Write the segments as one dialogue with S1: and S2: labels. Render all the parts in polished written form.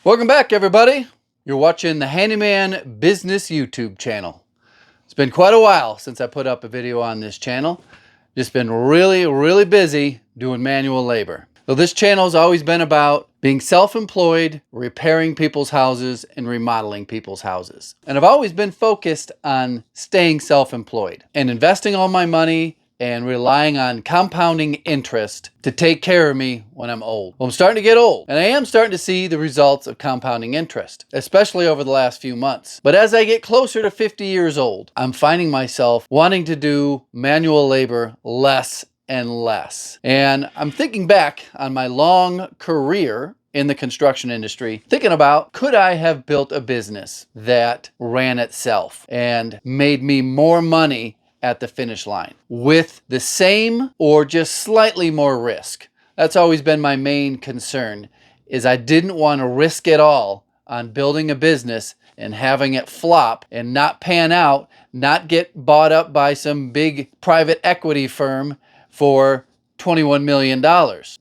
S1: Welcome back, everybody. You're watching the Handyman Business YouTube channel. It's been quite a while since I put up a video on this channel. Just been really busy doing manual labor. So this channel has always been about being self-employed, repairing people's houses, and remodeling people's houses. And I've always been focused on staying self-employed and investing all my money and relying on compounding interest to take care of me when I'm old. Well, I'm starting to get old, and I am starting to see the results of compounding interest, especially over the last few months. But as I get closer to 50 years old, I'm finding myself wanting to do manual labor less and less. And I'm thinking back on my long career in the construction industry, thinking about, could I have built a business that ran itself and made me more money at the finish line with the same or just slightly more risk? That's always been my main concern, is I didn't want to risk it all on building a business and having it flop and not pan out, not get bought up by some big private equity firm for $21 million.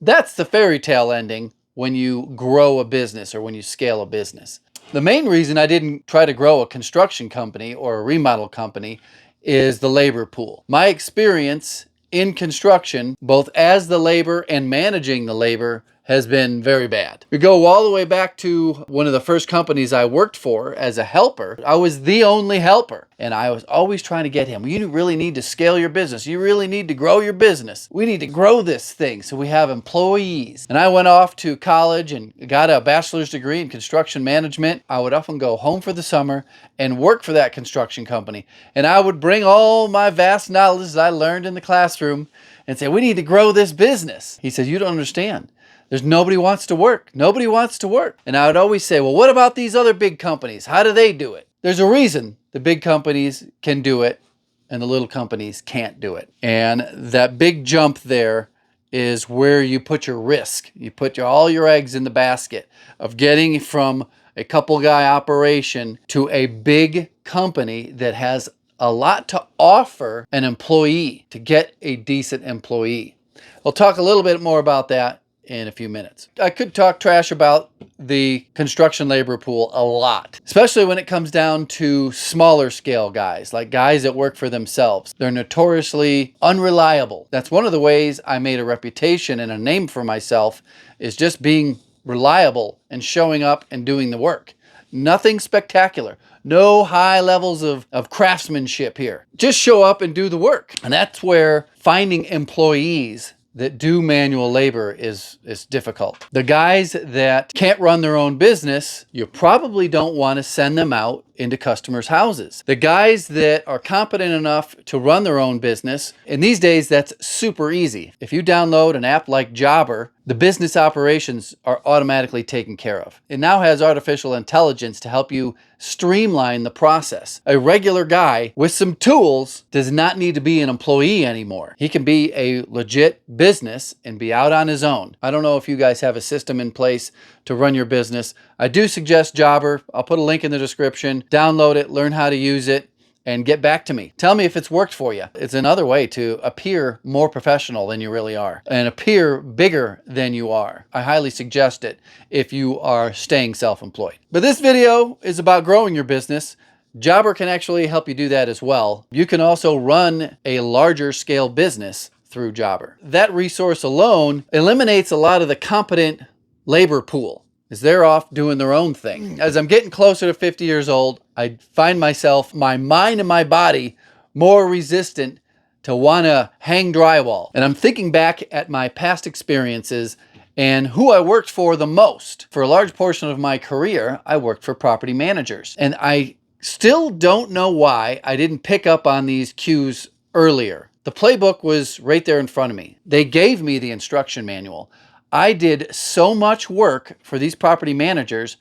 S1: That's the fairy tale ending when you grow a business or when you scale a business. The main reason I didn't try to grow a construction company or a remodel company is the labor pool. My experience in construction, both as the labor and managing the labor, has been very bad. We go all the way back to one of the first companies I worked for as a helper. I was the only helper, and I was always trying to get him. You really need to scale your business. You really need to grow your business. We need to grow this thing so we have employees. And I went off to college and got a bachelor's degree in construction management. I would often go home for the summer and work for that construction company. And I would bring all my vast knowledge that I learned in the classroom and say, we need to grow this business. He said, you don't understand. There's nobody wants to work. Nobody wants to work. And I would always say, well, what about these other big companies? How do they do it? There's a reason the big companies can do it and the little companies can't do it. And that big jump there is where you put your risk. You put all your eggs in the basket of getting from a couple guy operation to a big company that has a lot to offer an employee, to get a decent employee. We'll talk a little bit more about that in a few minutes. I could talk trash about the construction labor pool a lot, especially when it comes down to smaller scale guys, like guys that work for themselves. They're notoriously unreliable. That's one of the ways I made a reputation and a name for myself, is just being reliable and showing up and doing the work. Nothing spectacular. No high levels of craftsmanship here. Just show up and do the work. And that's where finding employees that do manual labor is difficult. The guys that can't run their own business, you probably don't want to send them out into customers' houses. The guys that are competent enough to run their own business, and these days that's super easy. If you download an app like Jobber, the business operations are automatically taken care of. It now has artificial intelligence to help you streamline the process. A regular guy with some tools does not need to be an employee anymore. He can be a legit business and be out on his own. I don't know if you guys have a system in place to run your business. I do suggest Jobber. I'll put a link in the description. Download it, learn how to use it, and get back to me. Tell me if it's worked for you. It's another way to appear more professional than you really are and appear bigger than you are. I highly suggest it if you are staying self-employed. But this video is about growing your business. Jobber can actually help you do that as well. You can also run a larger scale business through Jobber. That resource alone eliminates a lot of the competent labor pool, as they're off doing their own thing. As I'm getting closer to 50 years old, I find myself, my mind and my body, more resistant to want to hang drywall. And I'm thinking back at my past experiences and who I worked for the most. For a large portion of my career, I worked for property managers. And I still don't know why I didn't pick up on these cues earlier. The playbook was right there in front of me. They gave me the instruction manual. I did so much work for these property managers,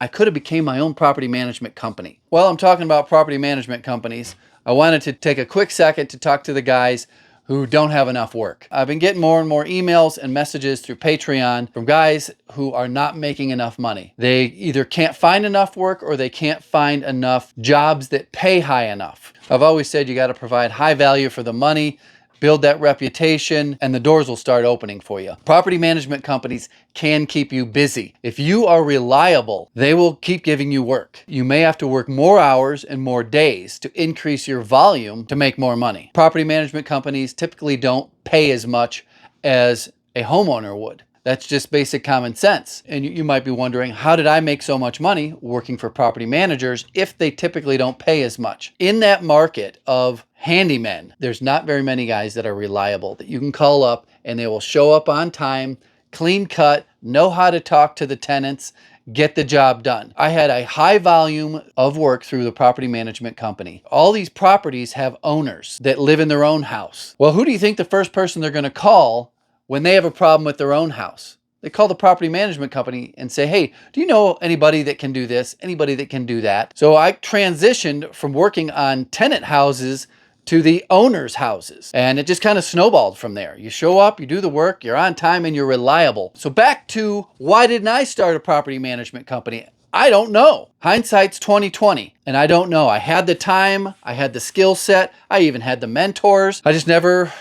S1: I could have became my own property management company. While I'm talking about property management companies, I wanted to take a quick second to talk to the guys who don't have enough work. I've been getting more and more emails and messages through Patreon from guys who are not making enough money. They either can't find enough work or they can't find enough jobs that pay high enough. I've always said you got to provide high value for the money. build that reputation, and the doors will start opening for you. Property management companies can keep you busy. If you are reliable, they will keep giving you work. You may have to work more hours and more days to increase your volume to make more money. Property management companies typically don't pay as much as a homeowner would. That's just basic common sense. And you might be wondering, how did I make so much money working for property managers if they typically don't pay as much? In that market of handymen, there's not very many guys that are reliable that you can call up and they will show up on time, clean cut, know how to talk to the tenants, get the job done. I had a high volume of work through the property management company. All these properties have owners that live in their own house. Well, who do you think the first person they're going to call when they have a problem with their own house? They call the property management company and say, hey, do you know anybody that can do this? Anybody that can do that? So I transitioned from working on tenant houses to the owner's houses. And it just kind of snowballed from there. You show up, you do the work, you're on time, and you're reliable. So back to, why didn't I start a property management company? I don't know. Hindsight's 2020, and I don't know. I had the time, I had the skill set, I even had the mentors. I just never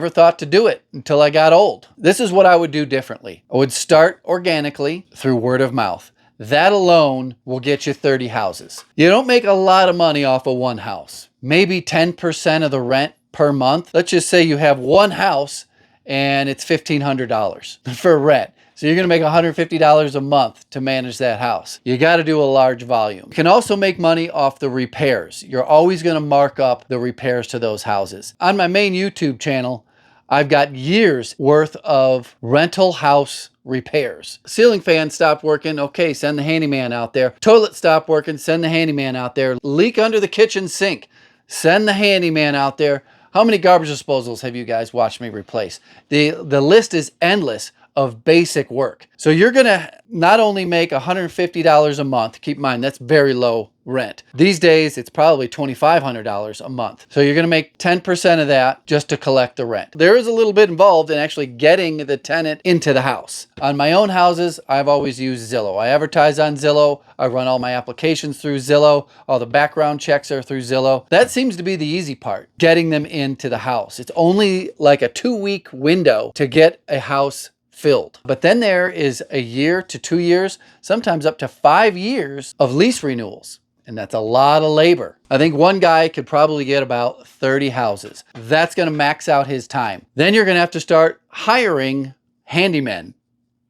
S1: thought to do it until I got old. This is what I would do differently. I would start organically through word of mouth. That alone will get you 30 houses. You don't make a lot of money off of one house. Maybe 10% of the rent per month. Let's just say you have one house and it's $1,500 for rent. So you're going to make $150 a month to manage that house. You got to do a large volume. You can also make money off the repairs. You're always going to mark up the repairs to those houses. On my main YouTube channel, I've got years worth of rental house repairs. Ceiling fan stopped working. Okay, send the handyman out there. Toilet stopped working. Send the handyman out there. Leak under the kitchen sink. Send the handyman out there. How many garbage disposals have you guys watched me replace? The list is endless of basic work. So you're gonna not only make $150 a month, keep in mind that's very low rent. These days it's probably $2,500 a month. So you're gonna make 10% of that just to collect the rent. There is a little bit involved in actually getting the tenant into the house. On my own houses, I've always used Zillow. I advertise on Zillow. I run all my applications through Zillow. All the background checks are through Zillow. That seems to be the easy part, getting them into the house. It's only like a 2-week window to get a house filled. But then there is a year to 2 years, sometimes up to 5 years of lease renewals. And that's a lot of labor. I think one guy could probably get about 30 houses. That's going to max out his time. Then you're going to have to start hiring handymen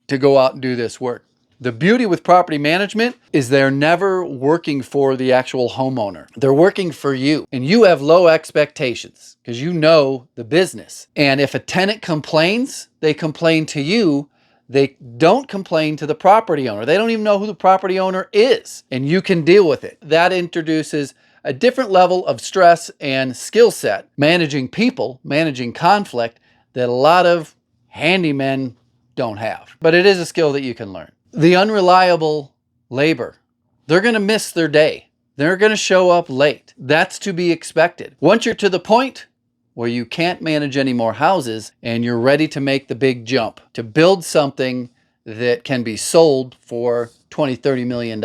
S1: to go out and do this work. The beauty with property management is they're never working for the actual homeowner. They're working for you, and you have low expectations because you know the business. And if a tenant complains, they complain to you. They don't complain to the property owner. They don't even know who the property owner is, and you can deal with it. That introduces a different level of stress and skill set, managing people, managing conflict, that a lot of handymen don't have. But it is a skill that you can learn. The unreliable labor, they're going to miss their day. They're going to show up late. That's to be expected. Once you're to the point where you can't manage any more houses and you're ready to make the big jump to build something that can be sold for $20-30 million,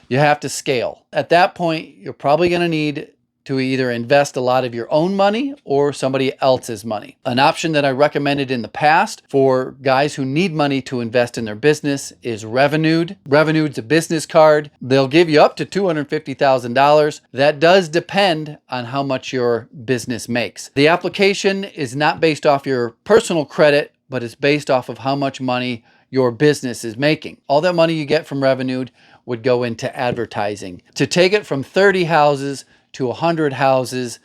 S1: you have to scale. At that point, you're probably going to need to either invest a lot of your own money or somebody else's money. An option that I recommended in the past for guys who need money to invest in their business is Revenued. Revenued's a business card. They'll give you up to $250,000. That does depend on how much your business makes. The application is not based off your personal credit, but it's based off of how much money your business is making. All that money you get from Revenued would go into advertising. To take it from 30 houses to 100 houses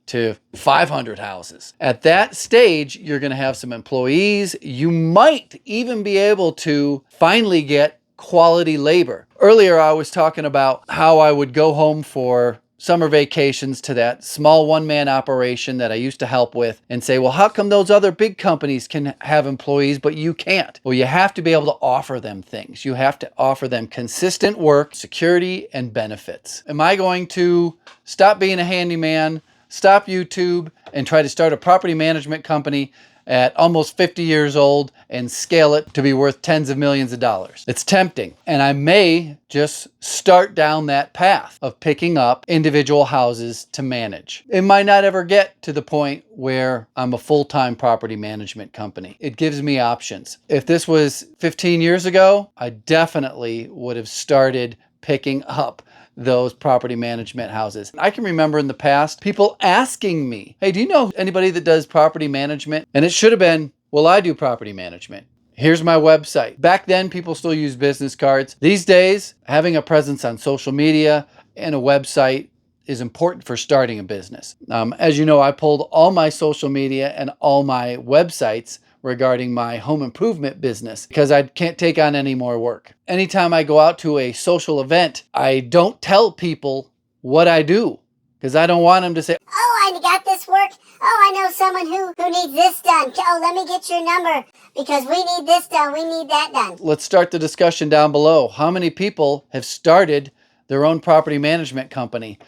S1: to 500 houses. At that stage, you're going to have some employees. You might even be able to finally get quality labor. Earlier, I was talking about how I would go home for summer vacations to that small one-man operation that I used to help with and say, well, how come those other big companies can have employees, but you can't? Well, you have to be able to offer them things. You have to offer them consistent work, security, and benefits. Am I going to stop being a handyman, stop YouTube, and try to start a property management company at almost 50 years old and scale it to be worth tens of millions of dollars. It's tempting, and I may just start down that path of picking up individual houses to manage. It might not ever get to the point where I'm a full-time property management company. It gives me options. If this was 15 years ago, I definitely would have started picking up those property management houses. I can remember in the past people asking me, hey, do you know anybody that does property management? And it should have been, well, I do property management. Here's my website. Back then, people still use business cards. These days, having a presence on social media and a website is important for starting a business. As you know, I pulled all my social media and all my websites regarding my home improvement business because I can't take on any more work. Anytime I go out to a social event, I don't tell people what I do because I don't want them to say,
S2: oh, I got this work. Oh, I know someone who needs this done. Oh, let me get your number because we need this done. We need that done.
S1: Let's start the discussion down below. How many people have started their own property management company?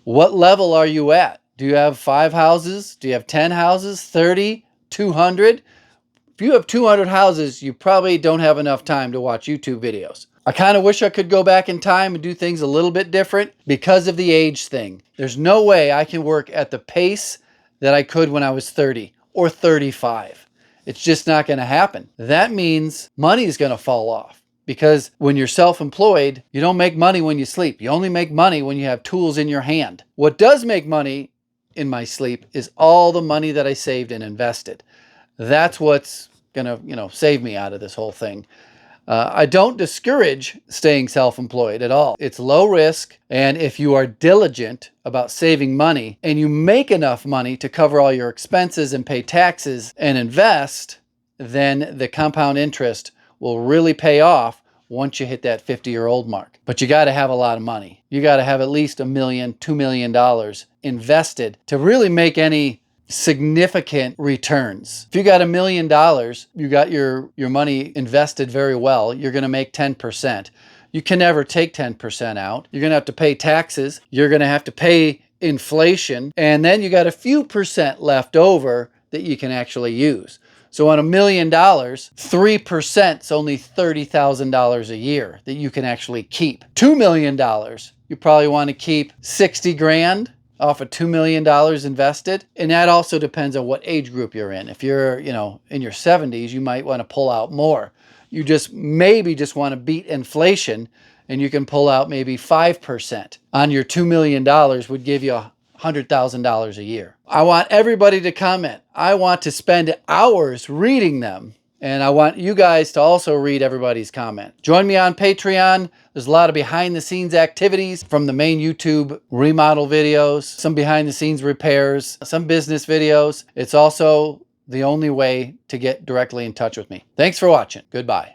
S1: What level are you at? Do you have 5 houses? Do you have 10 houses? 30? 200? If you have 200 houses, you probably don't have enough time to watch YouTube videos. I kind of wish I could go back in time and do things a little bit different because of the age thing. There's no way I can work at the pace that I could when I was 30 or 35. It's just not going to happen. That means money is going to fall off because when you're self-employed, you don't make money when you sleep. You only make money when you have tools in your hand. What does make money in my sleep is all the money that I saved and invested. That's what's gonna, save me out of this whole thing. I don't discourage staying self-employed at all. It's low risk, and if you are diligent about saving money and you make enough money to cover all your expenses and pay taxes and invest, then the compound interest will really pay off once you hit that 50-year-old mark. But you got to have a lot of money. You got to have at least $1 million, $2 million invested to really make any significant returns. If you got $1 million, you got your money invested very well, you're going to make 10%. You can never take 10% out. You're going to have to pay taxes. You're going to have to pay inflation. And then you got a few percent left over that you can actually use. So on $1 million, 3% is only $30,000 a year that you can actually keep. $2 million, you probably want to keep 60 grand off of $2 million invested. And that also depends on what age group you're in. If you're, in your 70s, you might want to pull out more. You maybe just want to beat inflation and you can pull out maybe 5% on your $2 million would give you $100,000 a year. I want everybody to comment. I want to spend hours reading them. And I want you guys to also read everybody's comment. Join me on Patreon. There's a lot of behind the scenes activities from the main YouTube remodel videos, some behind the scenes repairs, some business videos. It's also the only way to get directly in touch with me. Thanks for watching. Goodbye.